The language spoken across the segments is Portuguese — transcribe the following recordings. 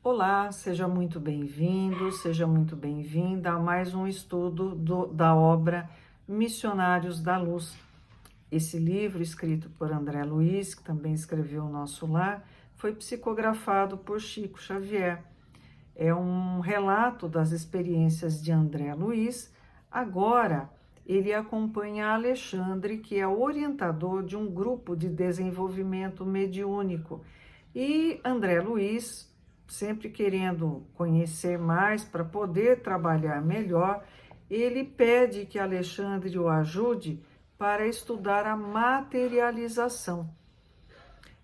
Olá, seja muito bem-vindo, seja muito bem-vinda a mais um estudo da obra Missionários da Luz. Esse livro, escrito por André Luiz, que também escreveu O Nosso Lar, foi psicografado por Chico Xavier. É um relato das experiências de André Luiz. Agora, ele acompanha Alexandre, que é orientador de um grupo de desenvolvimento mediúnico. E André Luiz, sempre querendo conhecer mais para poder trabalhar melhor, ele pede que Alexandre o ajude para estudar a materialização.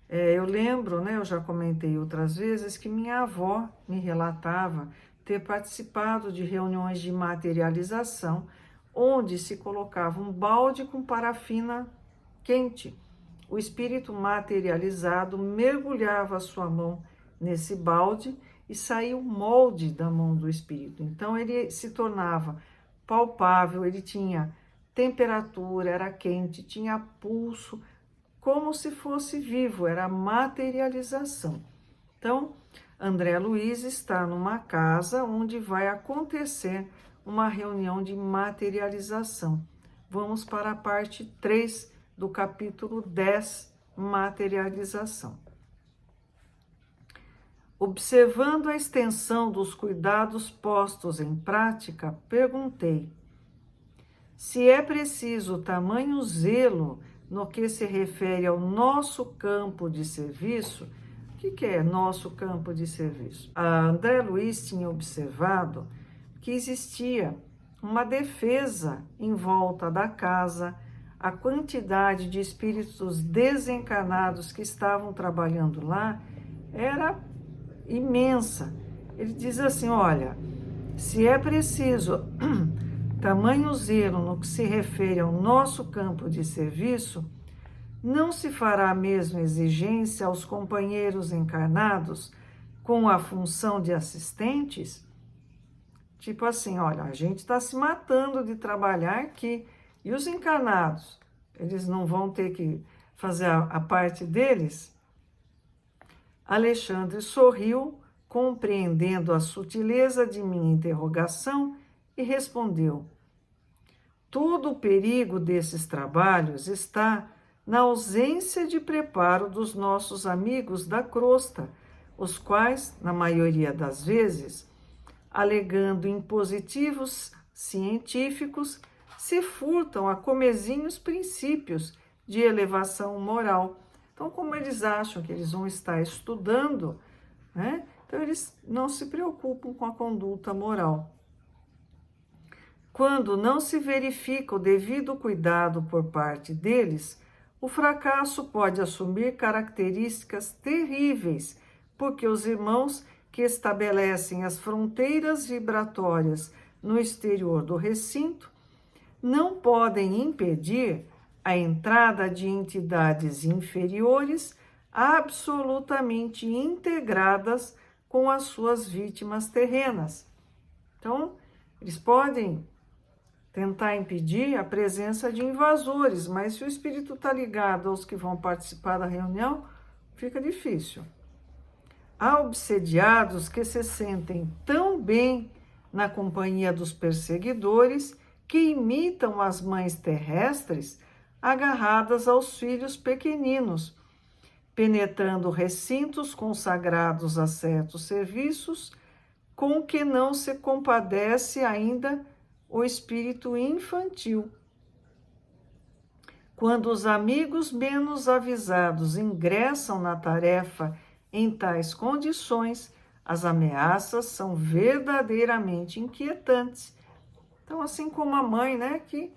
Eu lembro, né, eu já comentei outras vezes, que minha avó me relatava ter participado de reuniões de materialização, onde se colocava um balde com parafina quente. O espírito materializado mergulhava a sua mão nesse balde e saía o molde da mão do espírito. Então ele se tornava palpável, ele tinha temperatura, era quente, tinha pulso, como se fosse vivo, era a materialização. Então, André Luiz está numa casa onde vai acontecer uma reunião de materialização. Vamos para a parte 3 do capítulo 10, materialização. Observando a extensão dos cuidados postos em prática, perguntei: se é preciso tamanho zelo no que se refere ao nosso campo de serviço. O que é nosso campo de serviço? A André Luiz tinha observado que existia uma defesa em volta da casa, a quantidade de espíritos desencarnados que estavam trabalhando lá era imensa. Ele diz assim: olha, se é preciso tamanho zelo no que se refere ao nosso campo de serviço, não se fará a mesma exigência aos companheiros encarnados com a função de assistentes? Tipo assim, olha, a gente está se matando de trabalhar aqui, e os encarnados, eles não vão ter que fazer a parte deles? Alexandre sorriu, compreendendo a sutileza de minha interrogação, e respondeu: todo o perigo desses trabalhos está na ausência de preparo dos nossos amigos da crosta, os quais, na maioria das vezes, alegando impositivos científicos, se furtam a comezinhos princípios de elevação moral. Então, como eles acham que eles vão estar estudando, né? Então eles não se preocupam com a conduta moral. Quando não se verifica o devido cuidado por parte deles, o fracasso pode assumir características terríveis, porque os irmãos que estabelecem as fronteiras vibratórias no exterior do recinto não podem impedir a entrada de entidades inferiores absolutamente integradas com as suas vítimas terrenas. Então, eles podem tentar impedir a presença de invasores, mas se o espírito está ligado aos que vão participar da reunião, fica difícil. Há obsediados que se sentem tão bem na companhia dos perseguidores que imitam as mães terrestres agarradas aos filhos pequeninos, penetrando recintos consagrados a certos serviços, com que não se compadece ainda o espírito infantil. Quando os amigos menos avisados ingressam na tarefa em tais condições, as ameaças são verdadeiramente inquietantes. Então, assim como a mãe, né, que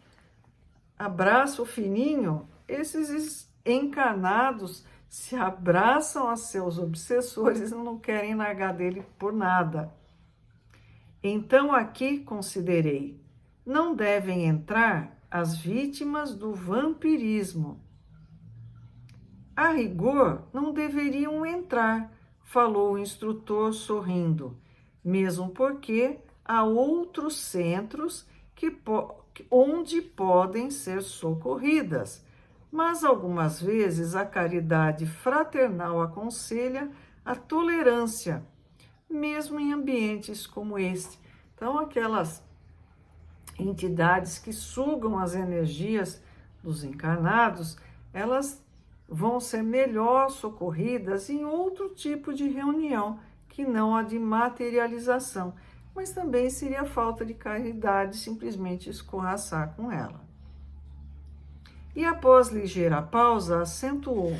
abraça o filhinho, esses encarnados se abraçam a seus obsessores e não querem largar dele por nada. Então, aqui considerei, não devem entrar as vítimas do vampirismo. A rigor, não deveriam entrar, falou o instrutor sorrindo, mesmo porque há outros centros onde podem ser socorridas, mas algumas vezes a caridade fraternal aconselha a tolerância, mesmo em ambientes como este. Então, aquelas entidades que sugam as energias dos encarnados, elas vão ser melhor socorridas em outro tipo de reunião, que não a de materialização. Mas também seria falta de caridade simplesmente escorraçar com ela. E após ligeira pausa, acentuou: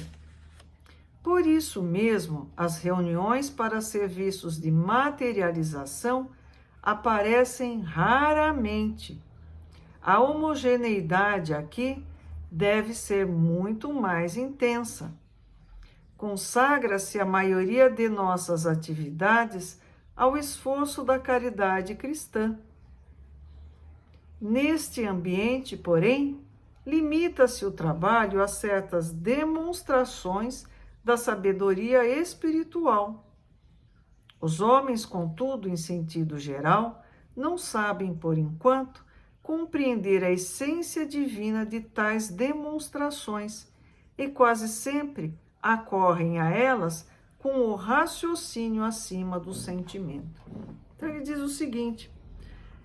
por isso mesmo, as reuniões para serviços de materialização aparecem raramente. A homogeneidade aqui deve ser muito mais intensa. Consagra-se a maioria de nossas atividades ao esforço da caridade cristã. Neste ambiente, porém, limita-se o trabalho a certas demonstrações da sabedoria espiritual. Os homens, contudo, em sentido geral, não sabem, por enquanto, compreender a essência divina de tais demonstrações e quase sempre acorrem a elas com o raciocínio acima do sentimento. Então ele diz o seguinte: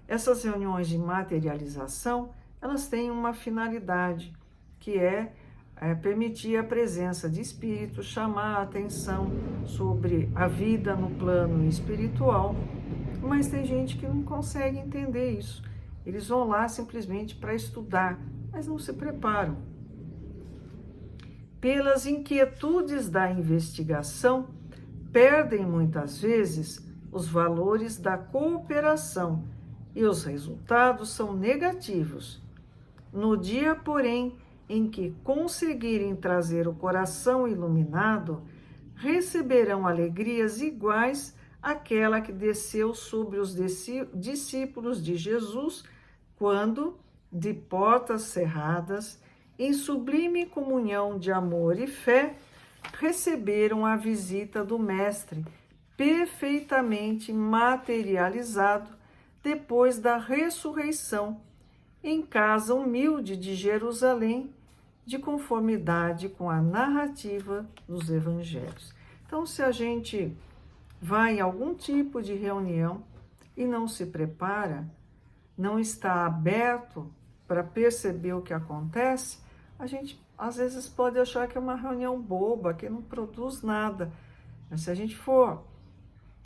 essas reuniões de materialização, elas têm uma finalidade, que é permitir a presença de espíritos, chamar a atenção sobre a vida no plano espiritual, mas tem gente que não consegue entender isso. Eles vão lá simplesmente para estudar, mas não se preparam. Pelas inquietudes da investigação, perdem muitas vezes os valores da cooperação e os resultados são negativos. No dia, porém, em que conseguirem trazer o coração iluminado, receberão alegrias iguais àquela que desceu sobre os discípulos de Jesus quando, de portas cerradas, em sublime comunhão de amor e fé, receberam a visita do Mestre, perfeitamente materializado depois da ressurreição, em casa humilde de Jerusalém, de conformidade com a narrativa dos evangelhos. Então, se a gente vai em algum tipo de reunião e não se prepara, não está aberto para perceber o que acontece, a gente às vezes pode achar que é uma reunião boba, que não produz nada. Mas se a gente for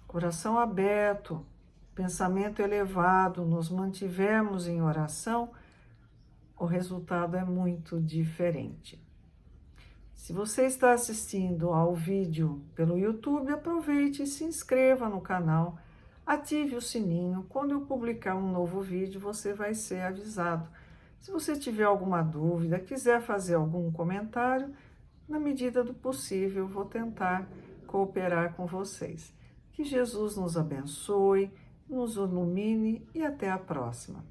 coração aberto, pensamento elevado, nos mantivermos em oração, o resultado é muito diferente. Se você está assistindo ao vídeo pelo YouTube, aproveite e se inscreva no canal, ative o sininho. Quando eu publicar um novo vídeo, você vai ser avisado. Se você tiver alguma dúvida, quiser fazer algum comentário, na medida do possível, eu vou tentar cooperar com vocês. Que Jesus nos abençoe, nos ilumine e até a próxima.